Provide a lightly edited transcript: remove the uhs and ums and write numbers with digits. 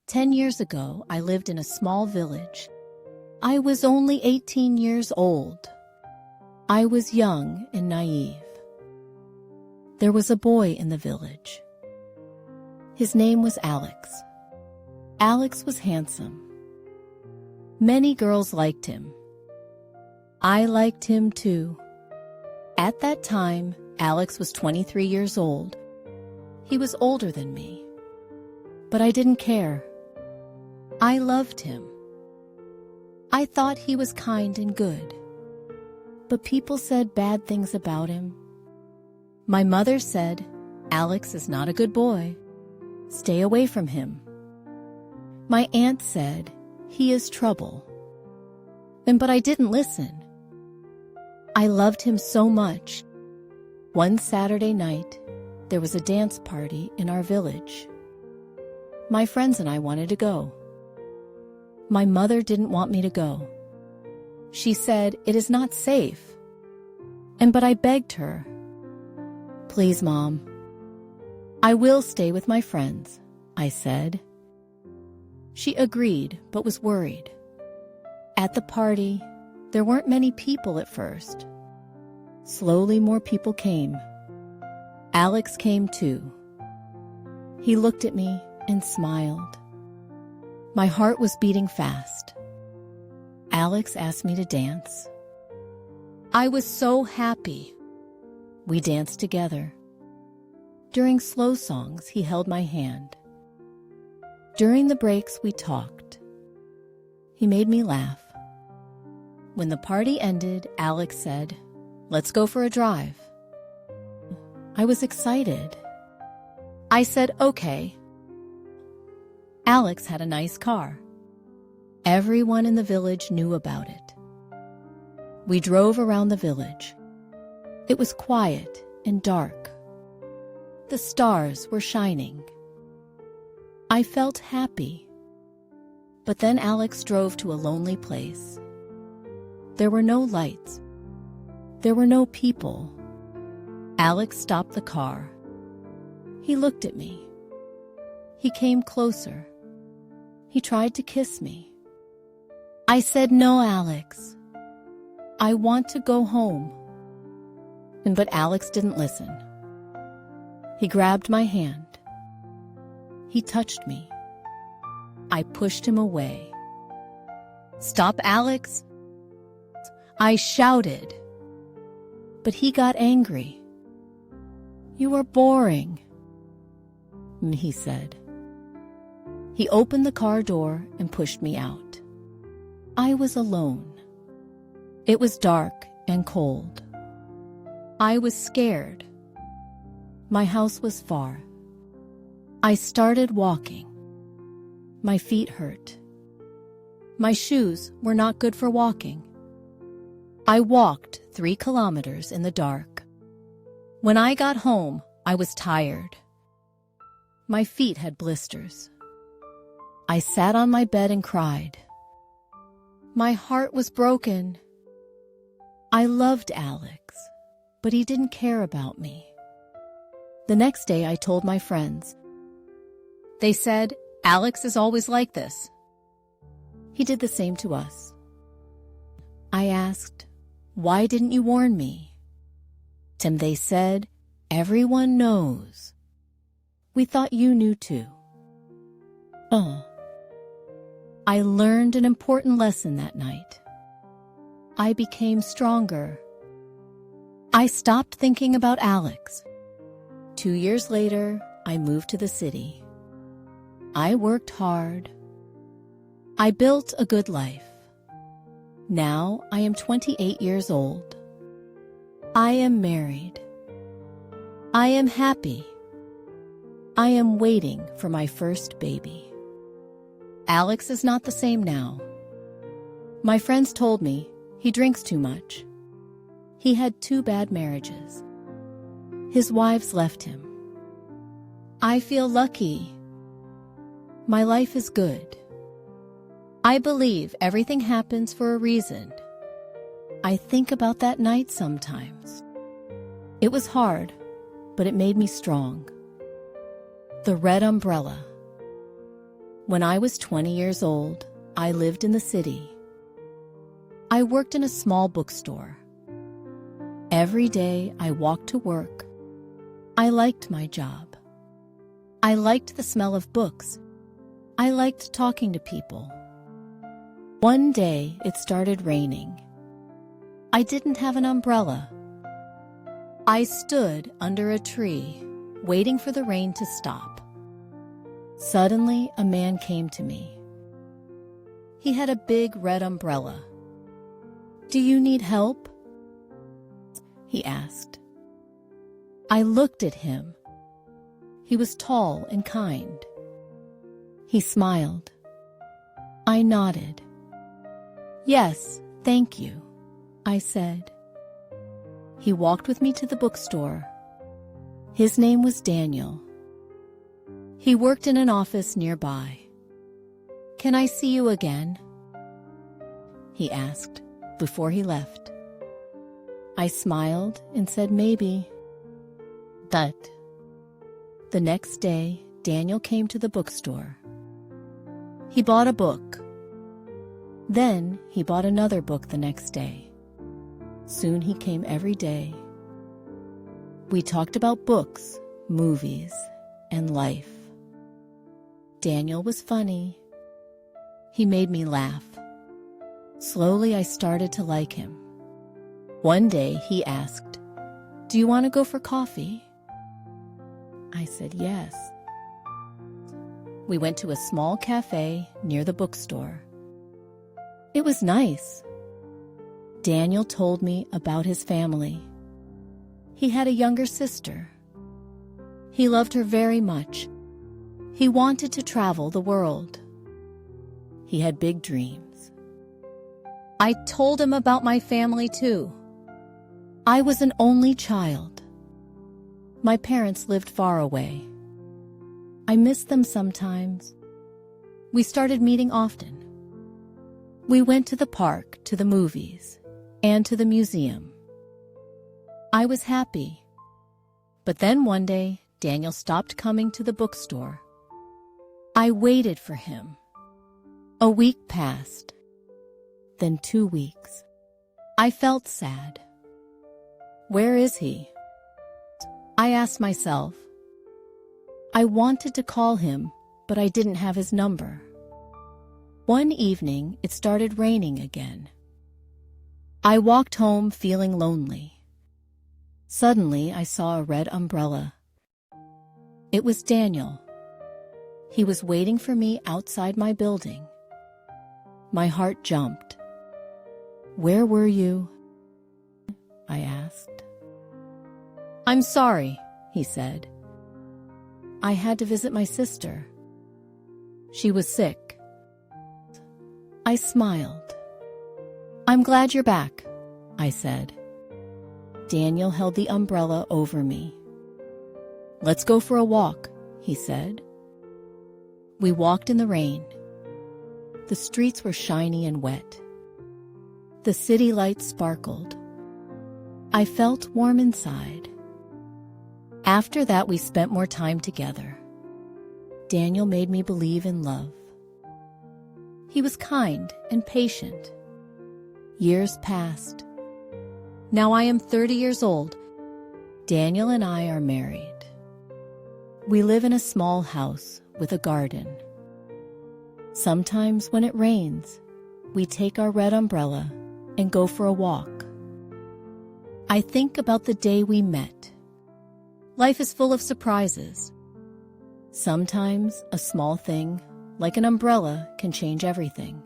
10 years ago, I lived in a small village. I was only 18 years old. I was young and naive. There was a boy in the village. His name was Alex. Alex was handsome. Many girls liked him. I liked him too. At that time, Alex was 23 years old. He was older than me. But I didn't care. I loved him. I thought he was kind and good. But people said bad things about him. My mother said, "Alex is not a good boy. Stay away from him." My aunt said, "He is trouble." But I didn't listen. I loved him so much. One Saturday night, there was a dance party in our village. My friends and I wanted to go. My mother didn't want me to go. She said, "It is not safe." But I begged her, "Please, Mom, I will stay with my friends," I said. She agreed, but was worried. At the party, there weren't many people at first. Slowly, more people came. Alex came too. He looked at me and smiled. My heart was beating fast. Alex asked me to dance. I was so happy. We danced together. During slow songs, he held my hand. During the breaks, we talked. He made me laugh. When the party ended, Alex said, "Let's go for a drive." I was excited. I said, "Okay." Alex had a nice car. Everyone in the village knew about it. We drove around the village. It was quiet and dark. The stars were shining. I felt happy. But then Alex drove to a lonely place. There were no lights. There were no people. Alex stopped the car. He looked at me. He came closer. He tried to kiss me. I said, "No, Alex. I want to go home." But Alex didn't listen. He grabbed my hand. He touched me. I pushed him away. "Stop, Alex!" I shouted. But he got angry. "You are boring," he said. He opened the car door and pushed me out. I was alone. It was dark and cold. I was scared. My house was far. I started walking. My feet hurt. My shoes were not good for walking. I walked 3 kilometers in the dark. When I got home, I was tired. My feet had blisters. I sat on my bed and cried. My heart was broken. I loved Alex, but he didn't care about me. The next day, I told my friends. They said, "Alex is always like this." He did the same to us. I asked, "Why didn't you warn me?" They said, "Everyone knows. We thought you knew too." I learned an important lesson that night. I became stronger. I stopped thinking about Alex. 2 years later, I moved to the city. I worked hard. I built a good life. Now I am 28 years old. I am married. I am happy. I am waiting for my first baby. Alex is not the same now. My friends told me he drinks too much. He had 2 bad marriages. His wives left him. I feel lucky. My life is good. I believe everything happens for a reason. I think about that night sometimes. It was hard, but it made me strong. The red umbrella. When I was 20 years old, I lived in the city. I worked in a small bookstore. Every day I walked to work. I liked my job. I liked the smell of books. I liked talking to people. One day it started raining. I didn't have an umbrella. I stood under a tree, waiting for the rain to stop. Suddenly, a man came to me. He had a big red umbrella. "Do you need help?" he asked. I looked at him. He was tall and kind. He smiled. I nodded. "Yes, thank you," I said. He walked with me to the bookstore. His name was Daniel. He worked in an office nearby. "Can I see you again?" he asked before he left. I smiled and said maybe. But the next day, Daniel came to the bookstore. He bought a book. Then he bought another book the next day. Soon he came every day. We talked about books, movies, and life. Daniel was funny. He made me laugh. Slowly I started to like him. One day he asked, "Do you want to go for coffee?" I said yes. We went to a small cafe near the bookstore. It was nice. Daniel told me about his family. He had a younger sister. He loved her very much. He wanted to travel the world. He had big dreams. I told him about my family too. I was an only child. My parents lived far away. I missed them sometimes. We started meeting often. We went to the park, to the movies, and to the museum. I was happy. But then one day, Daniel stopped coming to the bookstore. I waited for him. A week passed. Then 2 weeks. I felt sad. Where is he? I asked myself. I wanted to call him, but I didn't have his number. One evening, it started raining again. I walked home feeling lonely. Suddenly, I saw a red umbrella. It was Daniel. He was waiting for me outside my building. My heart jumped. "Where were you?" I asked. "I'm sorry," he said. "I had to visit my sister. She was sick." I smiled. "I'm glad you're back," I said. Daniel held the umbrella over me. "Let's go for a walk," he said. We walked in the rain. The streets were shiny and wet. The city lights sparkled. I felt warm inside. After that, we spent more time together. Daniel made me believe in love. He was kind and patient. Years passed. Now I am 30 years old. Daniel and I are married. We live in a small house with a garden. Sometimes when it rains, we take our red umbrella and go for a walk. I think about the day we met. Life is full of surprises. Sometimes a small thing, like an umbrella, can change everything.